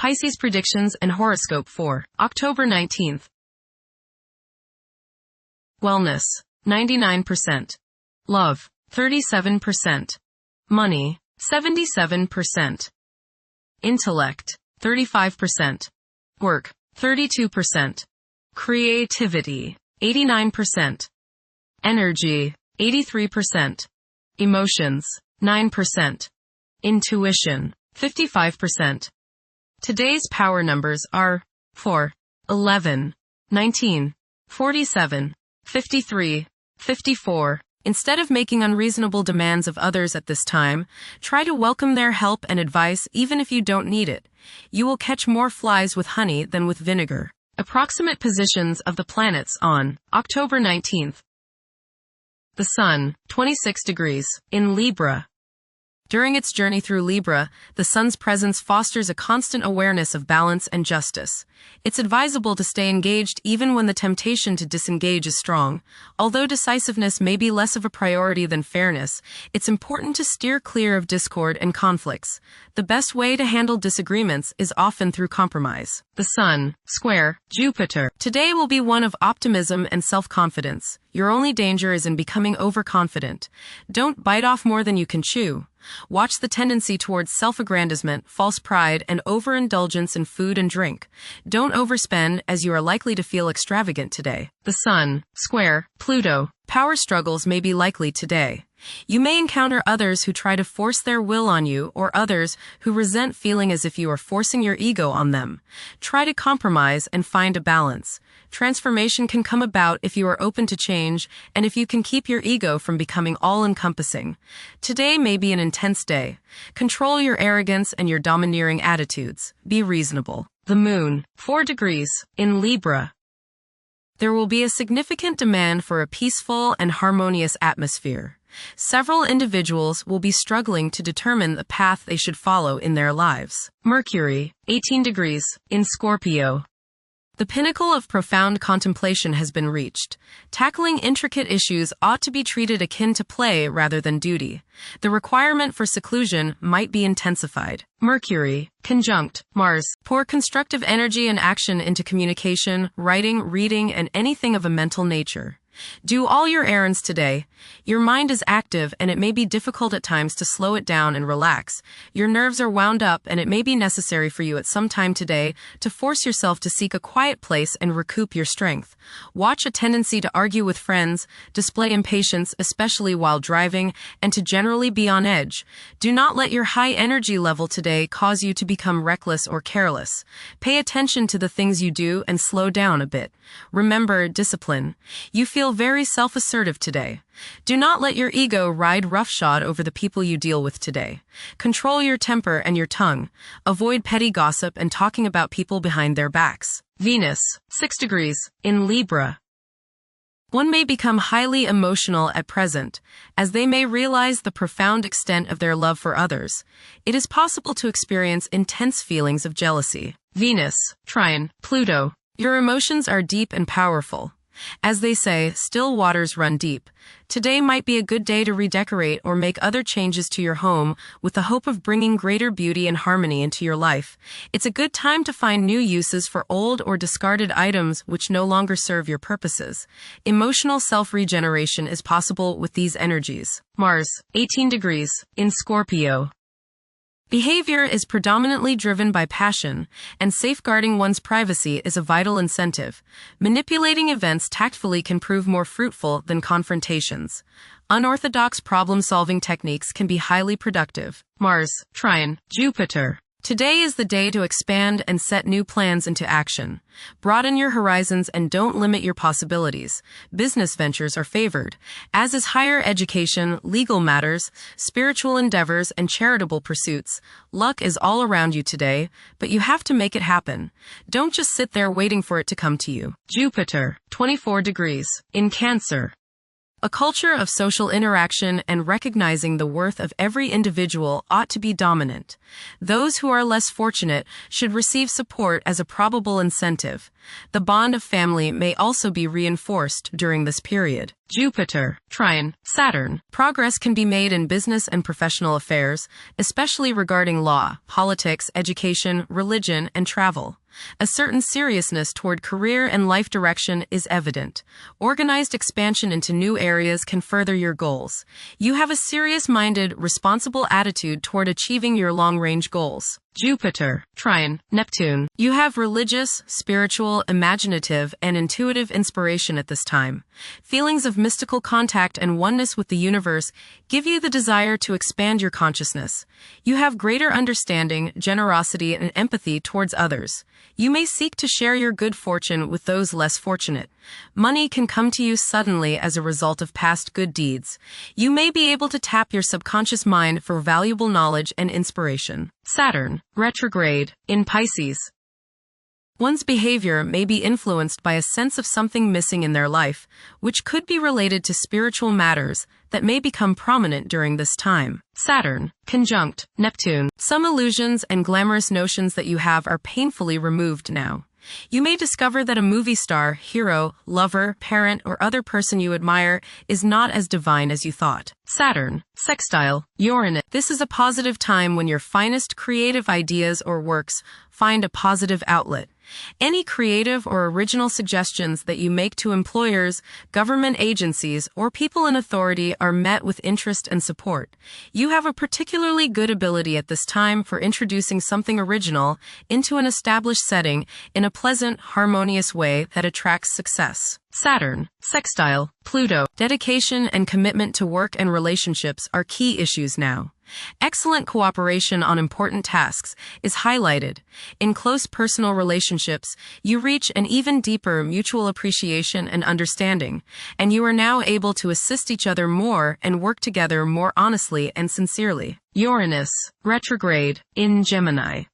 Pisces predictions and horoscope for October 19th. Wellness, 99%. Love, 37%. Money, 77%. Intellect, 35%. Work, 32%. Creativity, 89%. Energy, 83%. Emotions, 9%. Intuition, 55%. Today's power numbers are 4, 11, 19, 47, 53, 54. Instead of making unreasonable demands of others at this time, try to welcome their help and advice even if you don't need it. You will catch more flies with honey than with vinegar. Approximate positions of the planets on October 19th. The Sun, 26 degrees, in Libra. During its journey through Libra, the Sun's presence fosters a constant awareness of balance and justice. It's advisable to stay engaged even when the temptation to disengage is strong. Although decisiveness may be less of a priority than fairness, it's important to steer clear of discord and conflicts. The best way to handle disagreements is often through compromise. The Sun, square, Jupiter. Today will be one of optimism and self-confidence. Your only danger is in becoming overconfident. Don't bite off more than you can chew. Watch the tendency towards self-aggrandizement, false pride, and overindulgence in food and drink. Don't overspend, as you are likely to feel extravagant today. The Sun, square, Pluto. Power struggles may be likely today. You may encounter others who try to force their will on you, or others who resent feeling as if you are forcing your ego on them. Try to compromise and find a balance. Transformation can come about if you are open to change, and if you can keep your ego from becoming all-encompassing. Today may be an intense day. Control your arrogance and your domineering attitudes. Be reasonable. The Moon, 4 degrees, in Libra. There will be a significant demand for a peaceful and harmonious atmosphere. Several individuals will be struggling to determine the path they should follow in their lives. Mercury, 18 degrees, in Scorpio. The pinnacle of profound contemplation has been reached. Tackling intricate issues ought to be treated akin to play rather than duty. The requirement for seclusion might be intensified. Mercury, conjunct Mars. Pour constructive energy and action into communication, writing, reading, and anything of a mental nature. Do all your errands today. Your mind is active and it may be difficult at times to slow it down and relax. Your nerves are wound up and it may be necessary for you at some time today to force yourself to seek a quiet place and recoup your strength. Watch a tendency to argue with friends, display impatience, especially while driving, and to generally be on edge. Do not let your high energy level today cause you to become reckless or careless. Pay attention to the things you do and slow down a bit. Remember discipline. You feel very self-assertive today. Do not let your ego ride roughshod over the people you deal with today. Control your temper and your tongue. Avoid petty gossip and talking about people behind their backs. Venus, 6 degrees, in Libra. One may become highly emotional at present, as they may realize the profound extent of their love for others. It is possible to experience intense feelings of jealousy. Venus, trine, Pluto. Your emotions are deep and powerful. As they say, still waters run deep. Today might be a good day to redecorate or make other changes to your home with the hope of bringing greater beauty and harmony into your life. It's a good time to find new uses for old or discarded items which no longer serve your purposes. Emotional self-regeneration is possible with these energies. Mars, 18 degrees, in Scorpio. Behavior is predominantly driven by passion, and safeguarding one's privacy is a vital incentive. Manipulating events tactfully can prove more fruitful than confrontations. Unorthodox problem-solving techniques can be highly productive. Mars, trine, Jupiter. Today is the day to expand and set new plans into action. Broaden your horizons and don't limit your possibilities. Business ventures are favored, as is higher education, legal matters, spiritual endeavors, and charitable pursuits. Luck is all around you today, but you have to make it happen. Don't just sit there waiting for it to come to you. Jupiter, 24 degrees, in Cancer. A culture of social interaction and recognizing the worth of every individual ought to be dominant. Those who are less fortunate should receive support as a probable incentive. The bond of family may also be reinforced during this period. Jupiter, trine, Saturn. Progress can be made in business and professional affairs, especially regarding law, politics, education, religion, and travel. A certain seriousness toward career and life direction is evident. Organized expansion into new areas can further your goals. You have a serious-minded, responsible attitude toward achieving your long-range goals. Jupiter, trine, Neptune. You have religious, spiritual, imaginative, and intuitive inspiration at this time. Feelings of mystical contact and oneness with the universe give you the desire to expand your consciousness. You have greater understanding, generosity, and empathy towards others. You may seek to share your good fortune with those less fortunate. Money can come to you suddenly as a result of past good deeds. You may be able to tap your subconscious mind for valuable knowledge and inspiration. Saturn, retrograde, in Pisces. One's behavior may be influenced by a sense of something missing in their life, which could be related to spiritual matters that may become prominent during this time. Saturn, conjunct, Neptune. Some illusions and glamorous notions that you have are painfully removed now. You may discover that a movie star, hero, lover, parent, or other person you admire is not as divine as you thought. Saturn, sextile, Uranus. This is a positive time when your finest creative ideas or works find a positive outlet. Any creative or original suggestions that you make to employers, government agencies, or people in authority are met with interest and support. You have a particularly good ability at this time for introducing something original into an established setting in a pleasant, harmonious way that attracts success. Saturn, sextile, Pluto. Dedication and commitment to work and relationships are key issues now. Excellent cooperation on important tasks is highlighted. In close personal relationships, you reach an even deeper mutual appreciation and understanding, and you are now able to assist each other more and work together more honestly and sincerely. Uranus, retrograde, in Gemini.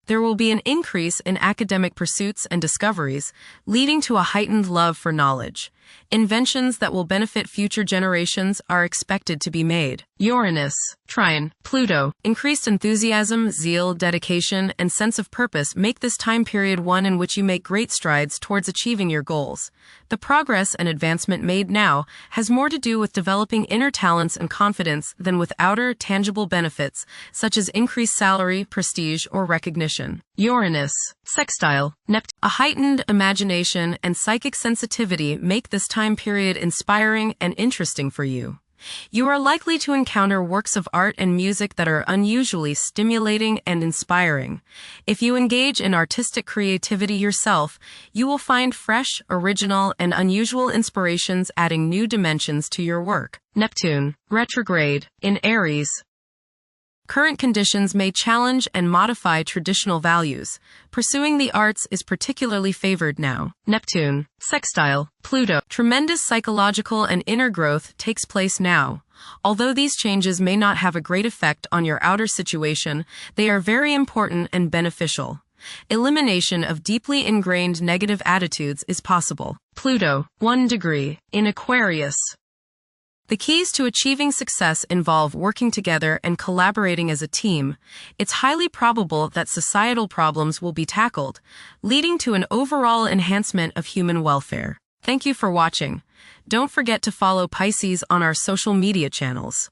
There will be an increase in academic pursuits and discoveries, leading to a heightened love for knowledge. Inventions that will benefit future generations are expected to be made. Uranus, trine, Pluto. Increased enthusiasm, zeal, dedication, and sense of purpose make this time period one in which you make great strides towards achieving your goals. The progress and advancement made now has more to do with developing inner talents and confidence than with outer, tangible benefits, such as increased salary, prestige, or recognition. Uranus, sextile, Neptune. A heightened imagination and psychic sensitivity make this time period inspiring and interesting for you. You are likely to encounter works of art and music that are unusually stimulating and inspiring. If you engage in artistic creativity yourself, you will find fresh, original, and unusual inspirations adding new dimensions to your work. Neptune, retrograde, in Aries. Current conditions may challenge and modify traditional values. Pursuing the arts is particularly favored now. Neptune, sextile, Pluto. Tremendous psychological and inner growth takes place now. Although these changes may not have a great effect on your outer situation, they are very important and beneficial. Elimination of deeply ingrained negative attitudes is possible. Pluto, 1 degree, in Aquarius. The keys to achieving success involve working together and collaborating as a team. It's highly probable that societal problems will be tackled, leading to an overall enhancement of human welfare. Thank you for watching. Don't forget to follow Pisces on our social media channels.